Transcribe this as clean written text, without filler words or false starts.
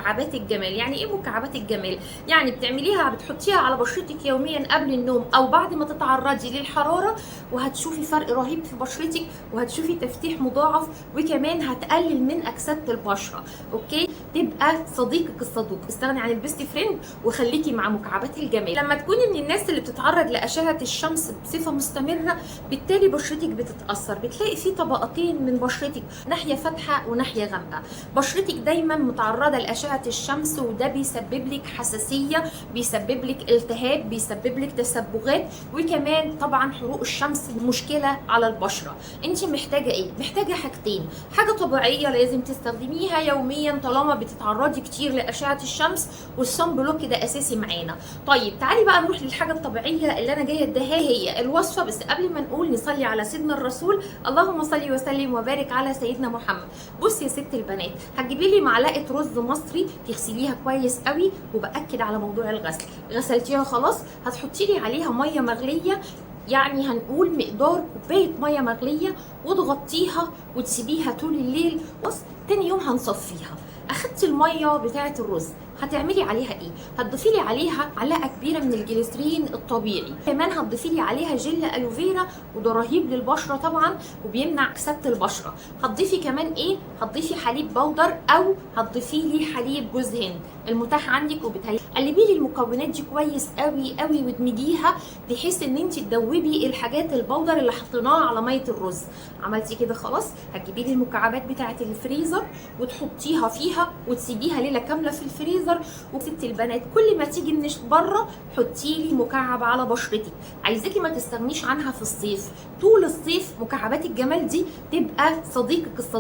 مكعبات الجمال. يعني ايه مكعبات الجمال؟ يعني بتعمليها بتحطيها على بشرتك يوميا قبل النوم او بعد ما تتعرضي للحراره، وهتشوفي فرق رهيب في بشرتك، وهتشوفي تفتيح مضاعف، وكمان هتقلل من اكسده البشره. اوكي، تبقى صديقك الصدوق. استغني عن البيست فريند وخليكي مع مكعبات الجمال. لما تكوني من الناس اللي بتتعرض لاشعه الشمس بصفه مستمره، بالتالي بشرتك بتتاثر. بتلاقي في طبقتين من بشرتك، ناحيه فاتحه وناحيه غامقه. بشرتك دايما متعرضه لاشعه الشمس، وده بيسبب لك حساسيه، بيسبب لك التهاب، بيسبب لك تسبغات، وكمان طبعا حروق الشمس مشكله على البشره. انت محتاجه ايه؟ محتاجه حاجتين. حاجه طبيعيه لازم تستخدميها يوميا طالما بتتعرضي كتير لاشعه الشمس، والصن بلوك ده اساسي معانا. طيب تعالي بقى نروح للحاجه الطبيعيه اللي انا جايه اديها هي الوصفه. بس قبل ما نقول نصلي على سيدنا الرسول، اللهم صل وسلم وبارك على سيدنا محمد. بصي يا ست البنات، هتجيبي لي معلقه رز مصري تغسليها كويس قوي، وباكد على موضوع الغسل. غسلتيها خلاص، هتحطي لي عليها ميه مغليه، يعني هنقول مقدار كوبايه ميه مغليه، وتغطيها وتسيبيها طول الليل. بص، تاني يوم هنصفيها. اخدتي الميه بتاعه الرز، هتعملي عليها ايه؟ هتضيفي لي عليها معلقه كبيره من الجليسرين الطبيعي، كمان هتضيفي لي عليها جل الوفيرا، وده رهيب للبشره طبعا وبيمنع كساده البشره. هتضيفي كمان ايه؟ هتضيفي حليب بودر، او هتضيفي لي حليب جوز هند المتاح عندك. وبتهيئي قلبي لي المكونات دي كويس قوي قوي وادمجيها، بحيث ان انت تدوبي الحاجات البودر اللي حطيناها على ميه الرز. عملتي كده خلاص، هتجيبي لي المكعبات بتاعه الفريزر وتحطيها فيها وتسيبيها ليله كامله في الفريزر. وست البنات، كل ما تيجي من بره حطي لي مكعب على بشرتك. عايزاكي ما تستغنيش عنها في الصيف. طول الصيف مكعبات الجمال دي تبقى صديقك الصديق.